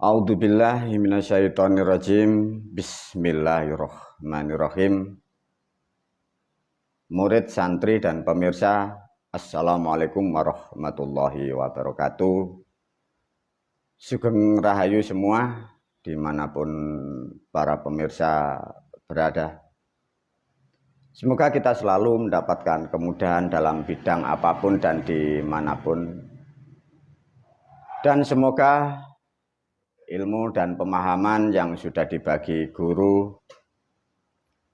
A'udzubillahi minasyaitonirrajim. Bismillahirrahmanirrahim. Murid, santri, dan pemirsa, Assalamualaikum warahmatullahi wabarakatuh. Sugeng Rahayu semua, dimanapun para pemirsa berada. Semoga kita selalu mendapatkan kemudahan dalam bidang apapun dan dimanapun. Dan semoga ilmu dan pemahaman yang sudah dibagi guru,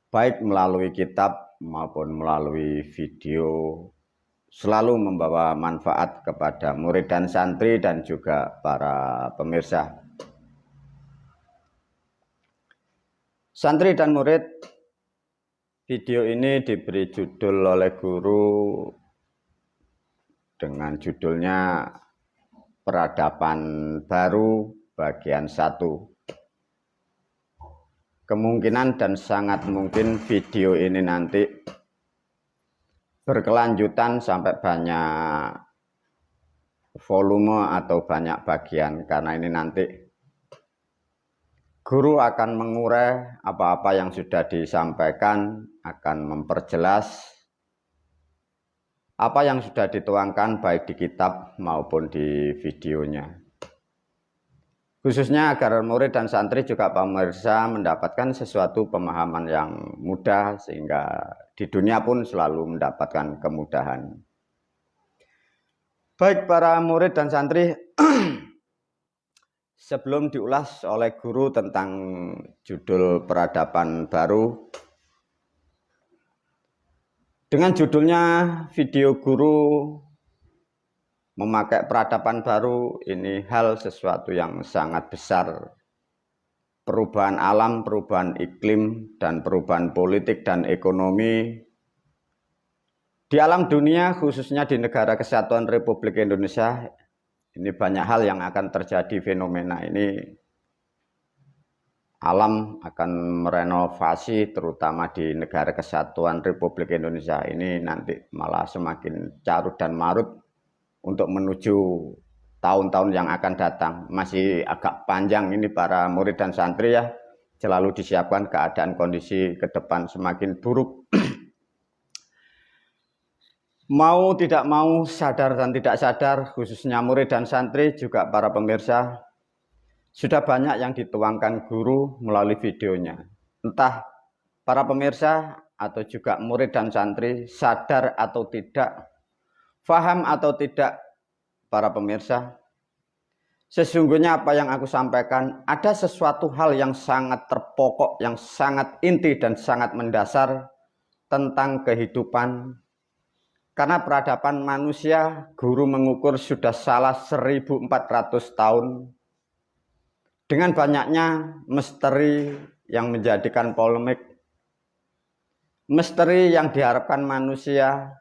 baik melalui kitab maupun melalui video, selalu membawa manfaat kepada murid dan santri dan juga para pemirsa. Santri dan murid, video ini diberi judul oleh guru dengan judulnya Peradaban Baru Bagian 1. Kemungkinan dan sangat mungkin video ini nanti berkelanjutan sampai banyak volume atau banyak bagian, karena ini nanti guru akan mengurai apa-apa yang sudah disampaikan, akan memperjelas apa yang sudah dituangkan baik di kitab maupun di videonya. Khususnya agar murid dan santri juga pemirsa mendapatkan sesuatu pemahaman yang mudah, sehingga di dunia pun selalu mendapatkan kemudahan. Baik para murid dan santri, sebelum diulas oleh guru tentang judul Peradaban Baru, dengan judulnya video guru memakai peradaban baru, ini hal sesuatu yang sangat besar. Perubahan alam, perubahan iklim, dan perubahan politik dan ekonomi di alam dunia, khususnya di Negara Kesatuan Republik Indonesia. Ini banyak hal yang akan terjadi, fenomena ini. Alam akan merenovasi, terutama di Negara Kesatuan Republik Indonesia ini nanti malah semakin carut dan marut untuk menuju tahun-tahun yang akan datang. Masih agak panjang ini para murid dan santri ya. Selalu disiapkan keadaan kondisi ke depan semakin buruk. Mau tidak mau, sadar dan tidak sadar, khususnya murid dan santri, juga para pemirsa, sudah banyak yang dituangkan guru melalui videonya. Entah para pemirsa atau juga murid dan santri sadar atau tidak, faham atau tidak para pemirsa, sesungguhnya apa yang aku sampaikan ada sesuatu hal yang sangat terpokok, yang sangat inti dan sangat mendasar tentang kehidupan. Karena peradaban manusia, guru mengukur sudah salah 1400 tahun. Dengan banyaknya misteri yang menjadikan polemik, misteri yang diharapkan manusia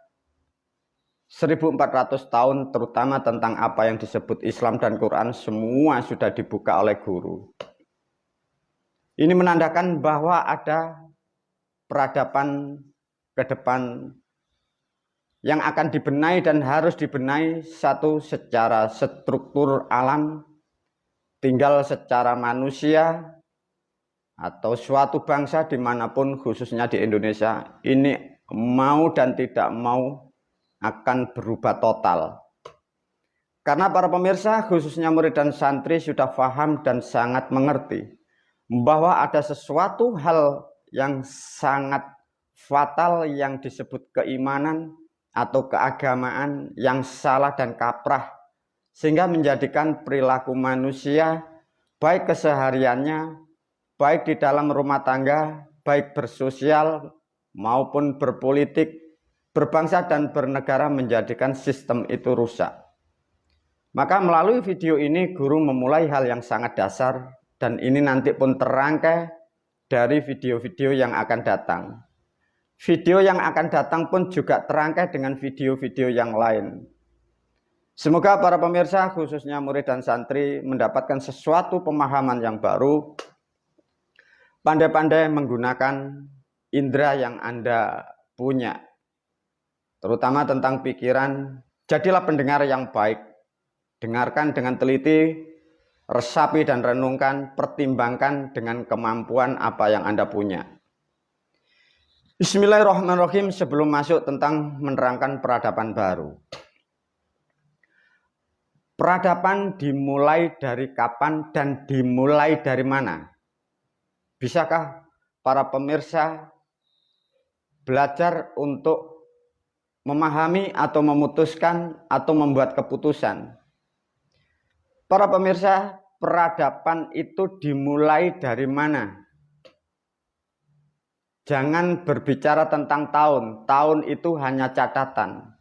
1400 tahun, terutama tentang apa yang disebut Islam dan Quran, semua sudah dibuka oleh guru. Ini menandakan bahwa ada peradaban ke depan yang akan dibenahi dan harus dibenahi, satu secara struktur alam, tinggal secara manusia, atau suatu bangsa dimanapun, khususnya di Indonesia, ini mau dan tidak mau akan berubah total. Karena para pemirsa, khususnya murid dan santri, sudah paham dan sangat mengerti bahwa ada sesuatu hal yang sangat fatal yang disebut keimanan atau keagamaan yang salah dan kaprah, sehingga menjadikan perilaku manusia, baik kesehariannya, baik di dalam rumah tangga, baik bersosial maupun berpolitik, berbangsa dan bernegara, menjadikan sistem itu rusak. Maka melalui video ini guru memulai hal yang sangat dasar, dan ini nanti pun terangkai dari video-video yang akan datang. Video yang akan datang pun juga terangkai dengan video-video yang lain. Semoga para pemirsa, khususnya murid dan santri, mendapatkan sesuatu pemahaman yang baru, pandai-pandai menggunakan indera yang Anda punya, terutama tentang pikiran. Jadilah pendengar yang baik, dengarkan dengan teliti, resapi dan renungkan, pertimbangkan dengan kemampuan apa yang Anda punya. Bismillahirrahmanirrahim, sebelum masuk tentang menerangkan peradaban baru. Peradaban dimulai dari kapan dan dimulai dari mana? Bisakah para pemirsa belajar untuk memahami atau memutuskan atau membuat keputusan? Para pemirsa, peradaban itu dimulai dari mana? Jangan berbicara tentang tahun. Tahun itu hanya catatan.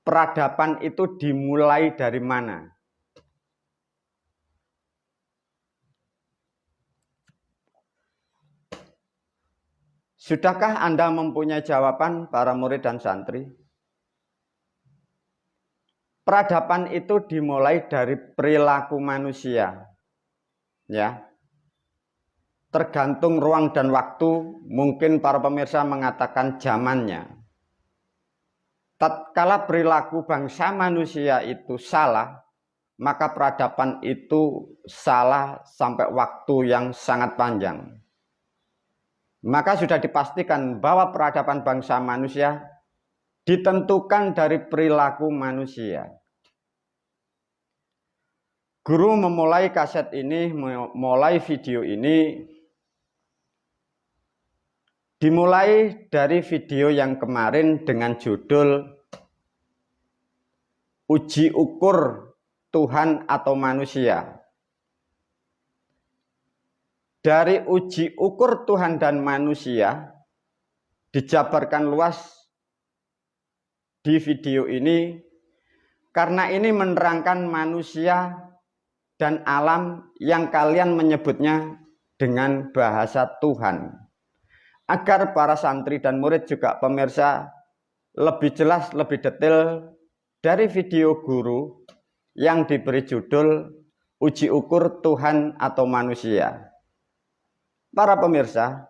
Peradaban itu dimulai dari mana? Sudahkah Anda mempunyai jawaban, para murid dan santri? Peradaban itu dimulai dari perilaku manusia. Ya. Tergantung ruang dan waktu, mungkin para pemirsa mengatakan zamannya. Tatkala perilaku bangsa manusia itu salah, maka peradaban itu salah sampai waktu yang sangat panjang. Maka sudah dipastikan bahwa peradaban bangsa manusia ditentukan dari perilaku manusia. Guru memulai kaset ini, memulai video ini, dimulai dari video yang kemarin dengan judul Uji Ukur Tuhan atau Manusia. Dari uji ukur Tuhan dan manusia dijabarkan luas di video ini karena ini menerangkan manusia dan alam yang kalian menyebutnya dengan bahasa Tuhan. Agar para santri dan murid juga pemirsa lebih jelas, lebih detail dari video guru yang diberi judul Uji Ukur Tuhan atau Manusia. Para pemirsa,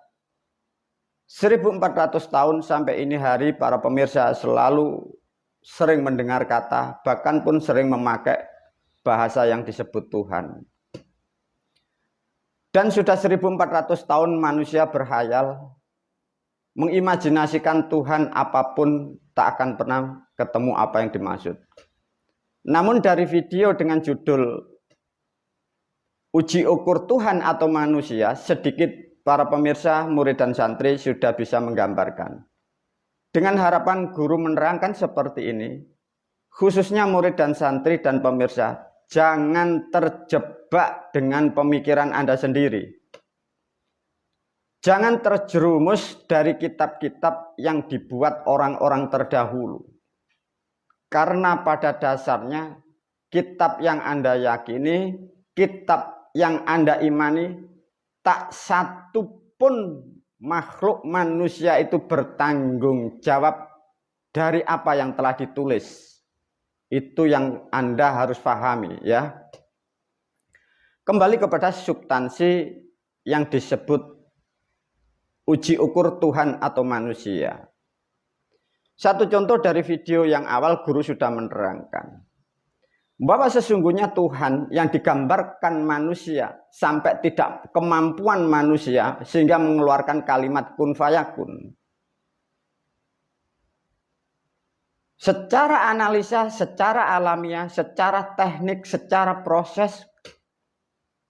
1400 tahun sampai ini hari para pemirsa selalu sering mendengar kata, bahkan pun sering memakai bahasa yang disebut Tuhan. Dan sudah 1400 tahun manusia berhayal, mengimajinasikan Tuhan apapun tak akan pernah ketemu apa yang dimaksud. Namun dari video dengan judul Uji Ukur Tuhan atau Manusia, sedikit para pemirsa, murid dan santri sudah bisa menggambarkan. Dengan harapan guru menerangkan seperti ini, khususnya murid dan santri dan pemirsa, jangan terjebak dengan pemikiran Anda sendiri. Jangan terjerumus dari kitab-kitab yang dibuat orang-orang terdahulu. Karena pada dasarnya kitab yang Anda yakini, kitab yang Anda imani, tak satu pun makhluk manusia itu bertanggung jawab dari apa yang telah ditulis. Itu yang Anda harus pahami, ya. Kembali kepada substansi yang disebut uji ukur Tuhan atau manusia. Satu contoh dari video yang awal guru sudah menerangkan bahwa sesungguhnya Tuhan yang digambarkan manusia sampai tidak kemampuan manusia sehingga mengeluarkan kalimat kun fayakun. Secara analisa, secara alamiah, secara teknik, secara proses,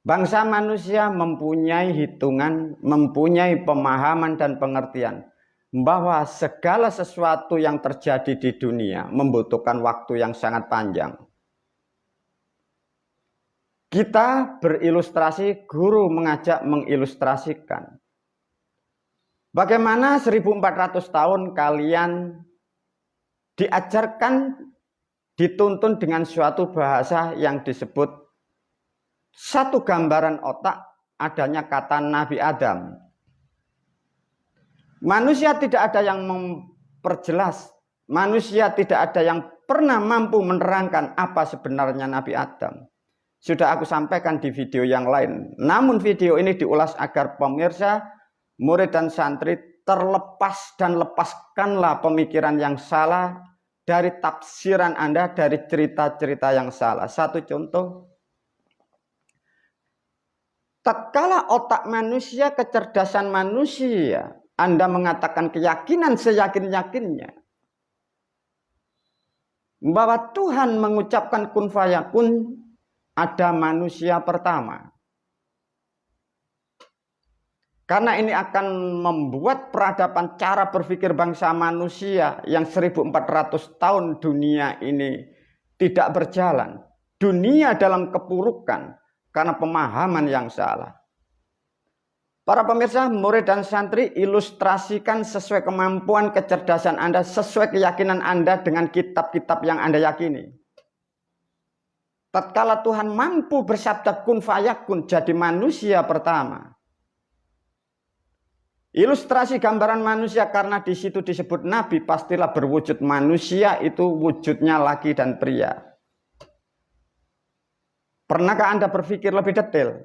bangsa manusia mempunyai hitungan, mempunyai pemahaman dan pengertian bahwa segala sesuatu yang terjadi di dunia membutuhkan waktu yang sangat panjang. Kita berilustrasi, guru mengajak mengilustrasikan bagaimana 1400 tahun kalian diajarkan, dituntun dengan suatu bahasa yang disebut satu gambaran otak adanya kata Nabi Adam. Manusia tidak ada yang memperjelas, manusia tidak ada yang pernah mampu menerangkan apa sebenarnya Nabi Adam. Sudah aku sampaikan di video yang lain. Namun video ini diulas agar pemirsa, murid dan santri terlepas dan lepaskanlah pemikiran yang salah dari tafsiran Anda, dari cerita-cerita yang salah. Satu contoh, tatkala otak manusia, kecerdasan manusia, Anda mengatakan keyakinan seyakin-yakinnya bahwa Tuhan mengucapkan kun fayakun, ada manusia pertama. Karena ini akan membuat peradaban cara berpikir bangsa manusia yang 1400 tahun dunia ini tidak berjalan. Dunia dalam kepurukan karena pemahaman yang salah. Para pemirsa, murid dan santri, ilustrasikan sesuai kemampuan kecerdasan Anda, sesuai keyakinan Anda dengan kitab-kitab yang Anda yakini. Tatkala Tuhan mampu bersabda kun fayakun, jadi manusia pertama. Ilustrasi gambaran manusia karena di situ disebut nabi, pastilah berwujud manusia itu wujudnya laki dan pria. Pernahkah Anda berpikir lebih detail?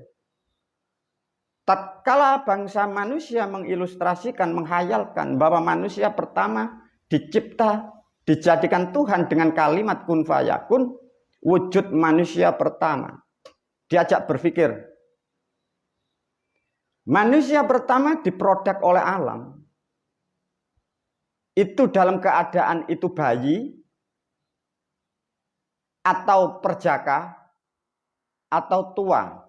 Tatkala bangsa manusia mengilustrasikan, menghayalkan bahwa manusia pertama dicipta, dijadikan Tuhan dengan kalimat kun fayakun, wujud manusia pertama. Diajak berpikir. Manusia pertama diproduk oleh alam. Itu dalam keadaan itu bayi, atau perjaka, atau tua.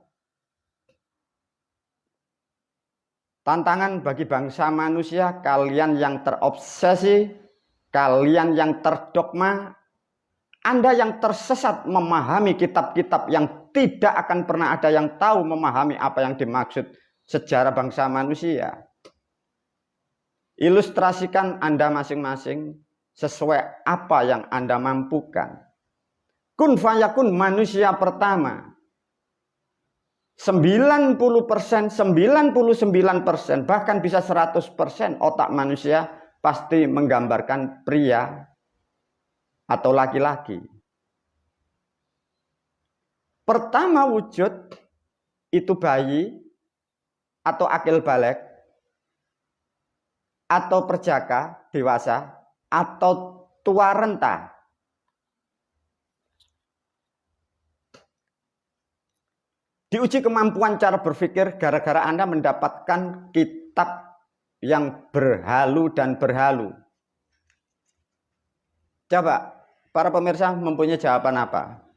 Tantangan bagi bangsa manusia, kalian yang terobsesi, kalian yang terdogma, Anda yang tersesat memahami kitab-kitab yang tidak akan pernah ada yang tahu memahami apa yang dimaksud sejarah bangsa manusia. Ilustrasikan Anda masing-masing sesuai apa yang Anda mampukan. Kun fayakun manusia pertama. 90%, 99%, bahkan bisa 100% otak manusia pasti menggambarkan pria atau laki-laki. Pertama wujud itu bayi, atau akil balik, atau perjaka, dewasa, atau tua renta. Diuji kemampuan cara berpikir gara-gara Anda mendapatkan kitab yang berhalu dan berhalu. Coba, para pemirsa mempunyai jawaban apa?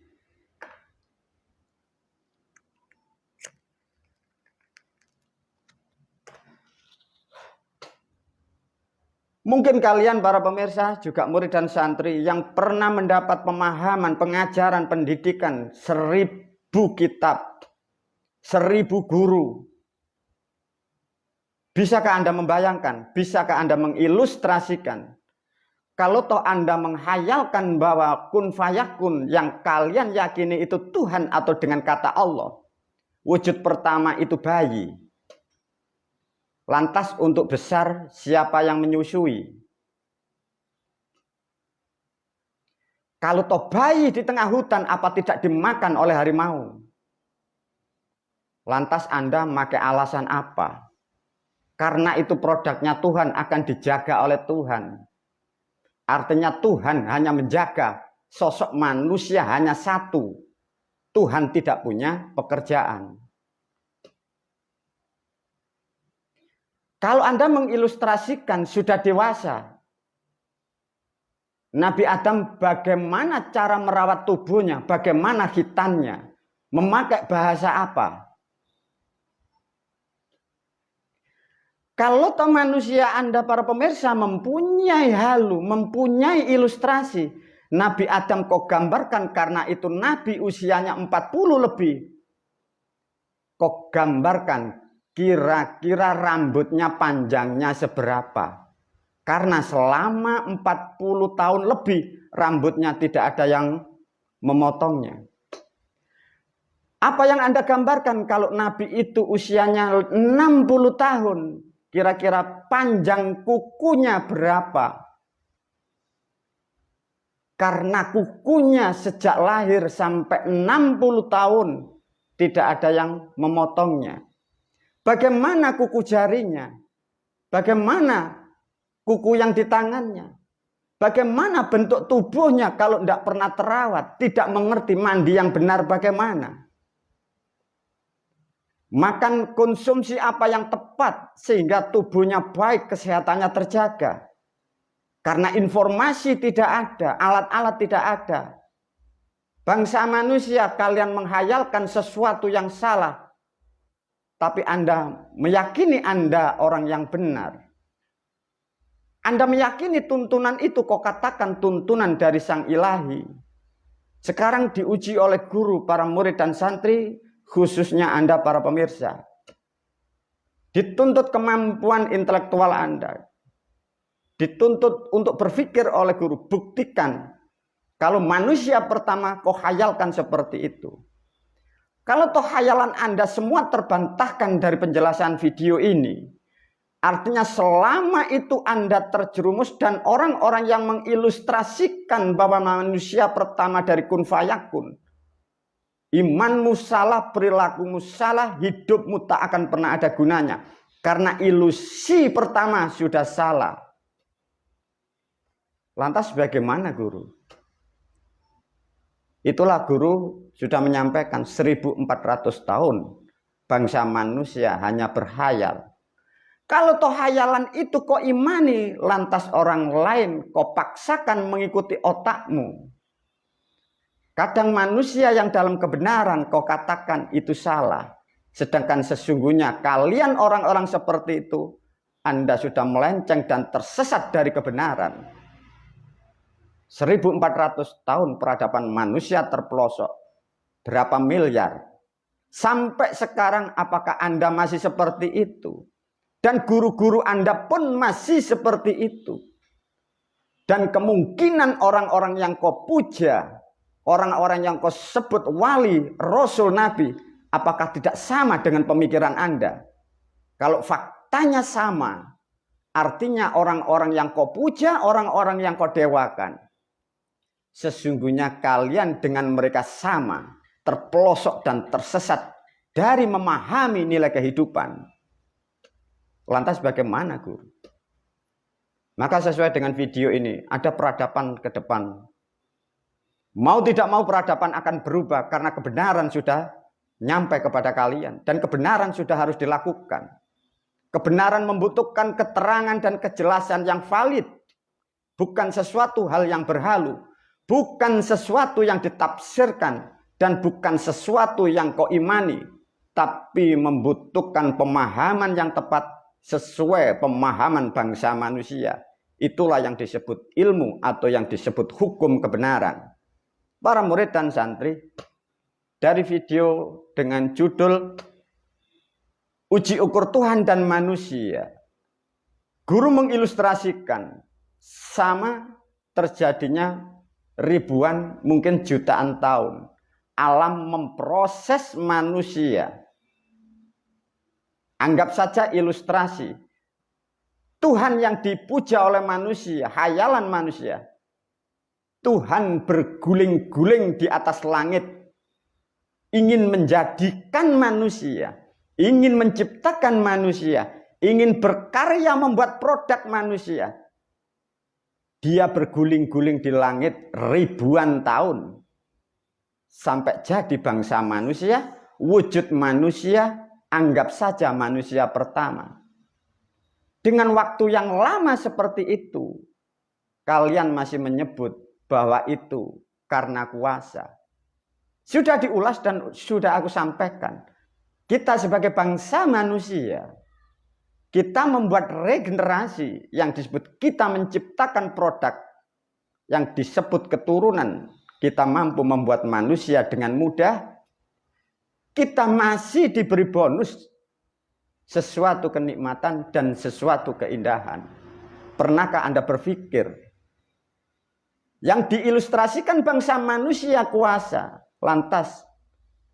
Mungkin kalian para pemirsa juga murid dan santri yang pernah mendapat pemahaman, pengajaran, pendidikan 1000 kitab, 1000 guru. Bisakah Anda membayangkan? Bisakah Anda mengilustrasikan? Kalau toh Anda menghayalkan bahwa kun fayakun yang kalian yakini itu Tuhan atau dengan kata Allah, wujud pertama itu bayi. Lantas untuk besar siapa yang menyusui? Kalau toh bayi di tengah hutan apa tidak dimakan oleh harimau? Lantas Anda pakai alasan apa? Karena itu produknya Tuhan akan dijaga oleh Tuhan. Artinya Tuhan hanya menjaga, sosok manusia hanya satu. Tuhan tidak punya pekerjaan. Kalau Anda mengilustrasikan sudah dewasa, Nabi Adam bagaimana cara merawat tubuhnya, bagaimana hitannya, memakai bahasa apa? Kalau toh manusia Anda para pemirsa mempunyai halu, mempunyai ilustrasi, Nabi Adam kok gambarkan karena itu Nabi usianya 40 lebih. Kok gambarkan kira-kira rambutnya panjangnya seberapa? Karena selama 40 tahun lebih rambutnya tidak ada yang memotongnya. Apa yang Anda gambarkan kalau Nabi itu usianya 60 tahun? Kira-kira panjang kukunya berapa? Karena kukunya sejak lahir sampai 60 tahun tidak ada yang memotongnya. Bagaimana kuku jarinya? Bagaimana kuku yang di tangannya? Bagaimana bentuk tubuhnya kalau tidak pernah terawat? Tidak mengerti mandi yang benar bagaimana? makan konsumsi apa yang tepat sehingga tubuhnya baik, kesehatannya terjaga. Karena informasi tidak ada, alat-alat tidak ada. Bangsa manusia, kalian menghayalkan sesuatu yang salah, tapi Anda meyakini Anda orang yang benar. Anda meyakini tuntunan itu, kok katakan tuntunan dari Sang Ilahi. Sekarang diuji oleh guru, para murid dan santri, khususnya Anda para pemirsa. Dituntut kemampuan intelektual Anda. Dituntut untuk berpikir oleh guru. Buktikan kalau manusia pertama kau hayalkan seperti itu. Kalau toh hayalan Anda semua terbantahkan dari penjelasan video ini, artinya selama itu Anda terjerumus dan orang-orang yang mengilustrasikan bahwa manusia pertama dari kun fayakun, imanmu salah, perilakumu salah, hidupmu tak akan pernah ada gunanya. Karena ilusi pertama sudah salah. Lantas bagaimana guru? Itulah guru sudah menyampaikan 1400 tahun bangsa manusia hanya berhayal. Kalau toh hayalan itu kau imani, lantas orang lain kau paksakan mengikuti otakmu. Kadang manusia yang dalam kebenaran kau katakan itu salah. Sedangkan sesungguhnya kalian orang-orang seperti itu, Anda sudah melenceng dan tersesat dari kebenaran. 1400 tahun peradaban manusia terpelosok. Berapa miliar? Sampai sekarang apakah Anda masih seperti itu? Dan guru-guru Anda pun masih seperti itu. Dan kemungkinan orang-orang yang kau puja, orang-orang yang kau sebut wali, rasul, nabi, apakah tidak sama dengan pemikiran Anda? Kalau faktanya sama, artinya orang-orang yang kau puja, orang-orang yang kau dewakan. Sesungguhnya kalian dengan mereka sama, terpelosok dan tersesat dari memahami nilai kehidupan. Lantas bagaimana guru? Maka sesuai dengan video ini, ada peradaban ke depan. Mau tidak mau peradaban akan berubah karena kebenaran sudah nyampe kepada kalian. Dan kebenaran sudah harus dilakukan. Kebenaran membutuhkan keterangan dan kejelasan yang valid. Bukan sesuatu hal yang berhalu. Bukan sesuatu yang ditafsirkan dan bukan sesuatu yang kau imani, tapi membutuhkan pemahaman yang tepat sesuai pemahaman bangsa manusia. Itulah yang disebut ilmu atau yang disebut hukum kebenaran. Para murid dan santri, dari video dengan judul Uji Ukur Tuhan dan Manusia, guru mengilustrasikan sama terjadinya ribuan, mungkin jutaan tahun. Alam memproses manusia. Anggap saja ilustrasi. Tuhan yang dipuja oleh manusia, hayalan manusia. Tuhan berguling-guling di atas langit. Ingin menjadikan manusia. Ingin menciptakan manusia. Ingin berkarya membuat produk manusia. Dia berguling-guling di langit ribuan tahun. Sampai jadi bangsa manusia, wujud manusia, anggap saja manusia pertama. Dengan waktu yang lama seperti itu, kalian masih menyebut bahwa itu karena kuasa. Sudah diulas dan sudah aku sampaikan. Kita sebagai bangsa manusia, kita membuat regenerasi yang disebut kita menciptakan produk yang disebut keturunan. Kita mampu membuat manusia dengan mudah. Kita masih diberi bonus sesuatu kenikmatan dan sesuatu keindahan. Pernahkah Anda berpikir yang diilustrasikan bangsa manusia kuasa? Lantas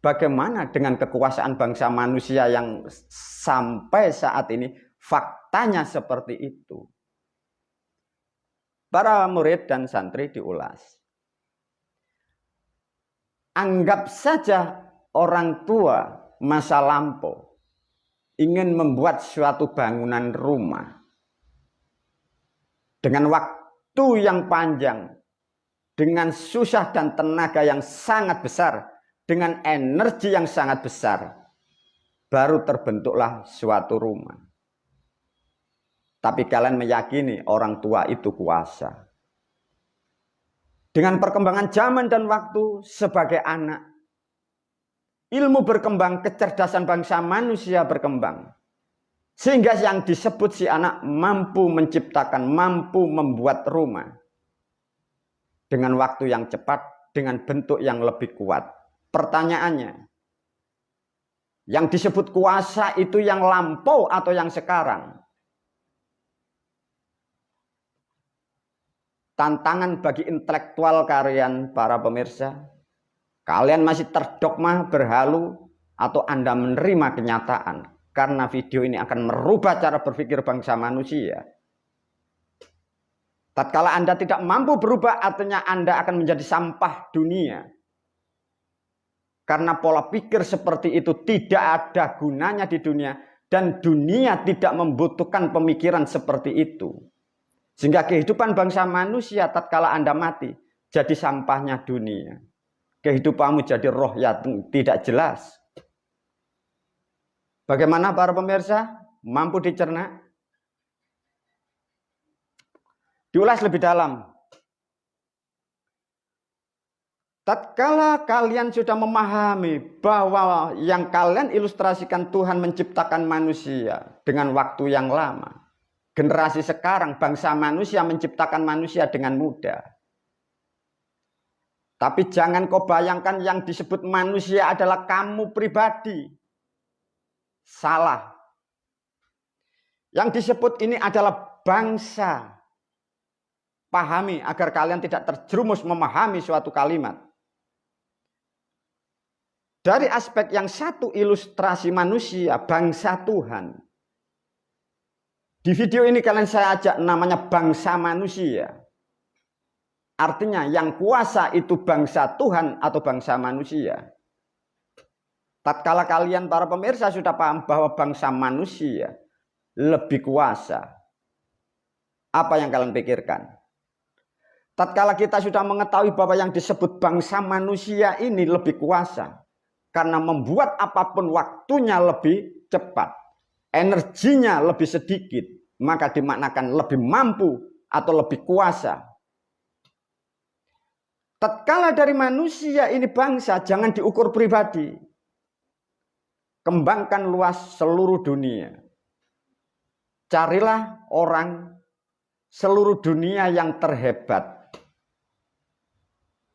bagaimana dengan kekuasaan bangsa manusia yang sampai saat ini faktanya seperti itu? Para murid dan santri diulas. Anggap saja orang tua masa lampau ingin membuat suatu bangunan rumah dengan waktu yang panjang, dengan susah dan tenaga yang sangat besar, dengan energi yang sangat besar. baru terbentuklah suatu rumah. Tapi kalian meyakini orang tua itu kuasa. Dengan perkembangan zaman dan waktu sebagai anak, ilmu berkembang, kecerdasan bangsa manusia berkembang. Sehingga yang disebut si anak mampu menciptakan, mampu membuat rumah. Dengan waktu yang cepat, dengan bentuk yang lebih kuat. Pertanyaannya, yang disebut kuasa itu yang lampau atau yang sekarang? Tantangan bagi intelektual kalian para pemirsa. Kalian masih terdogma berhalu atau Anda menerima kenyataan? Karena video ini akan merubah cara berpikir bangsa manusia. Tatkala Anda tidak mampu berubah, artinya Anda akan menjadi sampah dunia. Karena pola pikir seperti itu tidak ada gunanya di dunia. Dan dunia tidak membutuhkan pemikiran seperti itu. Sehingga kehidupan bangsa manusia tatkala Anda mati, jadi sampahnya dunia. Kehidupanmu jadi roh yang tidak jelas. Bagaimana para pemirsa? Mampu dicerna? Diulas lebih dalam. Tatkala kalian sudah memahami bahwa yang kalian ilustrasikan Tuhan menciptakan manusia dengan waktu yang lama. Generasi sekarang, bangsa manusia menciptakan manusia dengan mudah. Tapi jangan kau bayangkan yang disebut manusia adalah kamu pribadi. Salah. Yang disebut ini adalah bangsa. Pahami agar kalian tidak terjerumus memahami suatu kalimat. Dari aspek yang satu ilustrasi manusia, bangsa Tuhan. Di video ini kalian saya ajak namanya bangsa manusia. Artinya yang kuasa itu bangsa Tuhan atau bangsa manusia. Tatkala kalian para pemirsa sudah paham bahwa bangsa manusia lebih kuasa. Apa yang kalian pikirkan? Tatkala kita sudah mengetahui bahwa yang disebut bangsa manusia ini lebih kuasa. Karena membuat apapun waktunya lebih cepat. Energinya lebih sedikit, maka dimaknakan lebih mampu atau lebih kuasa. Tatkala dari manusia ini bangsa, jangan diukur pribadi. Kembangkan luas seluruh dunia. Carilah orang seluruh dunia yang terhebat.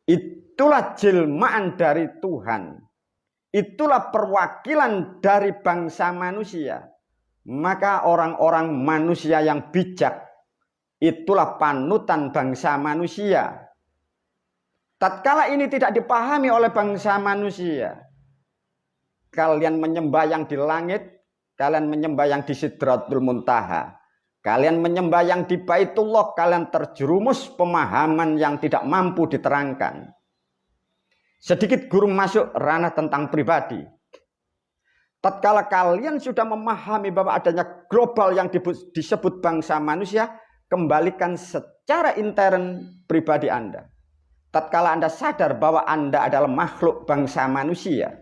Itulah jelmaan dari Tuhan. Itulah perwakilan dari bangsa manusia. Maka orang-orang manusia yang bijak, itulah panutan bangsa manusia. Tatkala ini tidak dipahami oleh bangsa manusia, kalian menyembah yang di langit, kalian menyembah yang di Sidratul Muntaha, kalian menyembah yang di Baitullah, kalian terjerumus pemahaman yang tidak mampu diterangkan. Sedikit guru masuk ranah tentang pribadi. Tatkala kalian sudah memahami bahwa adanya global yang disebut bangsa manusia, kembalikan secara intern pribadi Anda. Tatkala Anda sadar bahwa Anda adalah makhluk bangsa manusia,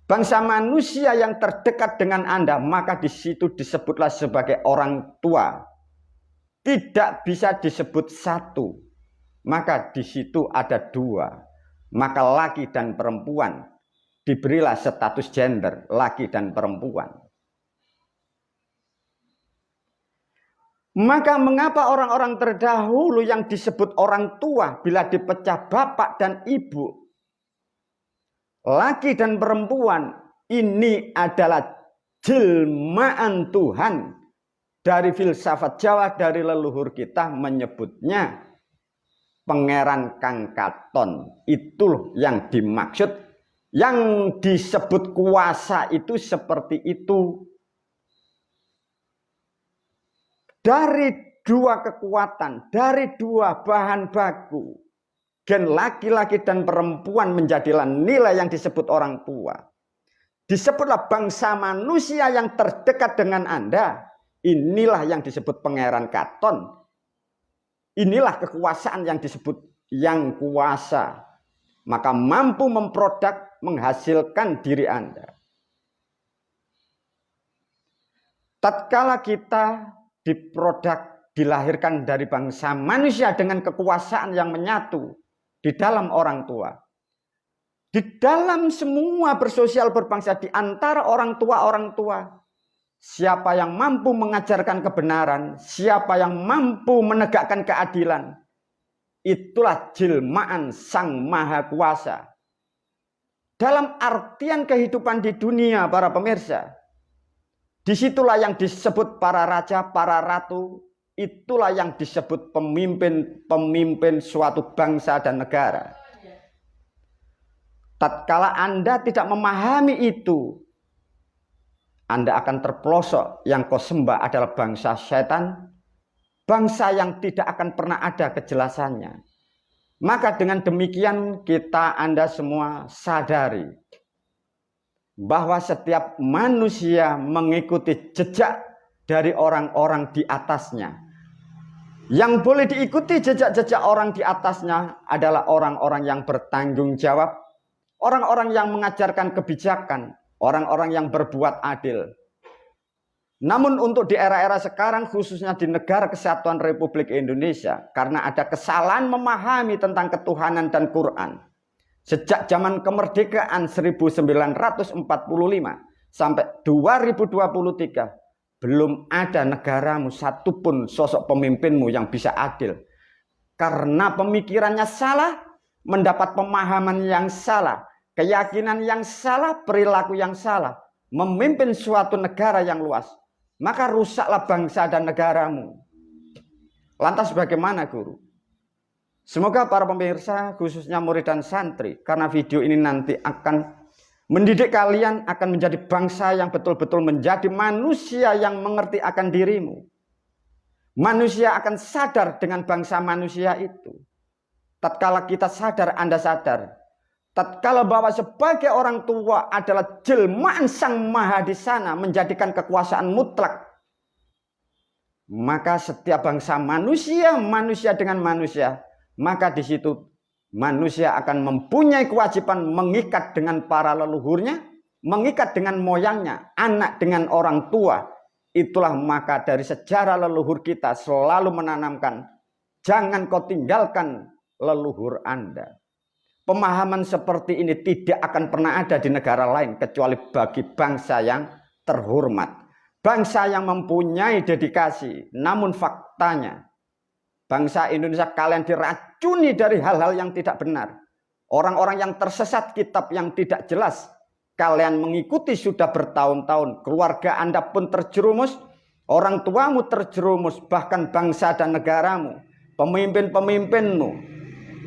bangsa manusia yang terdekat dengan Anda, maka di situ disebutlah sebagai orang tua. Tidak bisa disebut satu, maka di situ ada dua. Maka laki dan perempuan diberilah status gender, laki dan perempuan. Maka mengapa orang-orang terdahulu yang disebut orang tua bila dipecah bapak dan ibu, laki dan perempuan, ini adalah jelmaan Tuhan. Dari filsafat Jawa, dari leluhur kita menyebutnya Pangeran Kang Katon. Itu yang dimaksud. Yang disebut kuasa itu seperti itu. Dari dua kekuatan, dari dua bahan baku, gen laki-laki dan perempuan menjadilah nilai yang disebut orang tua. Disebutlah bangsa manusia yang terdekat dengan Anda. Inilah yang disebut Pangeran Katon. Inilah kekuasaan yang disebut yang kuasa. Maka mampu memproduk, menghasilkan diri Anda. tatkala kita dilahirkan dari bangsa manusia dengan kekuasaan yang menyatu di dalam orang tua. Di dalam semua bersosial berbangsa di antara orang tua, siapa yang mampu mengajarkan kebenaran, siapa yang mampu menegakkan keadilan, itulah jelmaan Sang Maha Kuasa. Dalam artian kehidupan di dunia, para pemirsa, disitulah yang disebut para raja, para ratu, itulah yang disebut pemimpin suatu bangsa dan negara. Tatkala Anda tidak memahami itu, Anda akan terpelosok. Yang kau sembah adalah bangsa setan, bangsa yang tidak akan pernah ada kejelasannya. Maka dengan demikian Anda semua sadari bahwa setiap manusia mengikuti jejak dari orang-orang di atasnya. Yang boleh diikuti jejak-jejak orang di atasnya adalah orang-orang yang bertanggung jawab, orang-orang yang mengajarkan kebijakan, orang-orang yang berbuat adil. Namun untuk di era-era sekarang, khususnya di negara kesatuan Republik Indonesia, karena ada kesalahan memahami tentang ketuhanan dan Quran, sejak zaman kemerdekaan 1945 sampai 2023, belum ada negaramu satupun sosok pemimpinmu yang bisa adil. Karena pemikirannya salah, mendapat pemahaman yang salah, keyakinan yang salah, perilaku yang salah, memimpin suatu negara yang luas, maka rusaklah bangsa dan negaramu. Lantas bagaimana, guru? Semoga para pemirsa, khususnya murid dan santri, karena video ini nanti akan mendidik kalian akan menjadi bangsa yang betul-betul menjadi manusia yang mengerti akan dirimu. Manusia akan sadar dengan bangsa manusia itu. Tatkala kita sadar, Anda sadar. Tatkala bahwa sebagai orang tua adalah jelmaan Sang Maha di sana, menjadikan kekuasaan mutlak, maka setiap bangsa manusia, manusia dengan manusia, maka di situ manusia akan mempunyai kewajiban mengikat dengan para leluhurnya, mengikat dengan moyangnya, anak dengan orang tua. Itulah maka dari sejarah leluhur kita selalu menanamkan, jangan kau tinggalkan leluhur Anda. Pemahaman seperti ini tidak akan pernah ada di negara lain kecuali bagi bangsa yang terhormat. Bangsa yang mempunyai dedikasi. Namun faktanya, bangsa Indonesia kalian diracuni dari hal-hal yang tidak benar. Orang-orang yang tersesat, kitab yang tidak jelas, kalian mengikuti sudah bertahun-tahun. Keluarga Anda pun terjerumus, orang tuamu terjerumus, bahkan bangsa dan negaramu, pemimpin-pemimpinmu,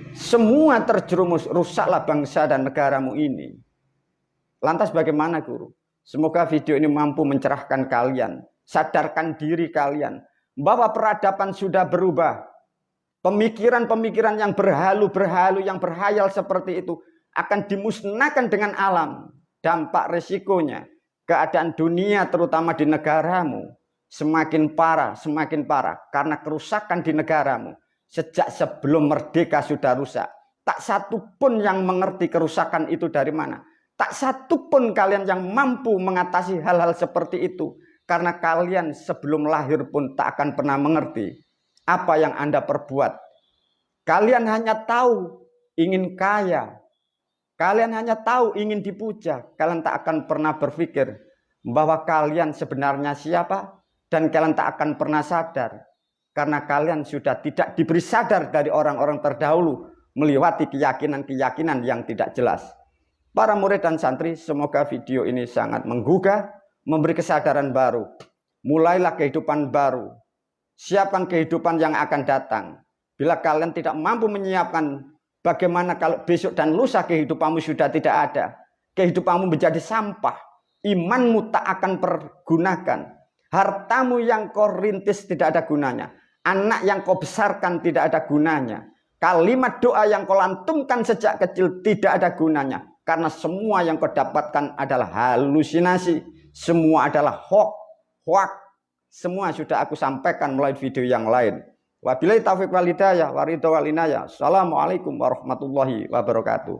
semua terjerumus, rusaklah bangsa dan negaramu ini. Lantas bagaimana, guru? Semoga video ini mampu mencerahkan kalian, sadarkan diri kalian bahwa peradaban sudah berubah. Pemikiran-pemikiran yang berhalu-berhalu, yang berhayal seperti itu akan dimusnahkan dengan alam. Dampak resikonya, keadaan dunia terutama di negaramu semakin parah karena kerusakan di negaramu. Sejak sebelum merdeka sudah rusak. Tak satu pun yang mengerti kerusakan itu dari mana. Tak satu pun kalian yang mampu mengatasi hal-hal seperti itu. Karena kalian sebelum lahir pun tak akan pernah mengerti apa yang Anda perbuat. Kalian hanya tahu ingin kaya. Kalian hanya tahu ingin dipuja. Kalian tak akan pernah berpikir bahwa kalian sebenarnya siapa. Dan kalian tak akan pernah sadar. Karena kalian sudah tidak diberi sadar dari orang-orang terdahulu melewati keyakinan-keyakinan yang tidak jelas. Para murid dan santri, semoga video ini sangat menggugah, memberi kesadaran baru. Mulailah kehidupan baru. Siapkan kehidupan yang akan datang. Bila kalian tidak mampu menyiapkan, bagaimana kalau besok dan lusa kehidupanmu sudah tidak ada. Kehidupanmu menjadi sampah. Imanmu tak akan pergunakan. Hartamu yang kau rintis tidak ada gunanya. Anak yang kau besarkan tidak ada gunanya. Kalimat doa yang kau lantunkan sejak kecil tidak ada gunanya. Karena semua yang kau dapatkan adalah halusinasi. Semua adalah hoak. Semua sudah aku sampaikan melalui video yang lain. Wabillahi taufiq wal hidayah wa ridha wal inayah. Assalamualaikum warahmatullahi wabarakatuh.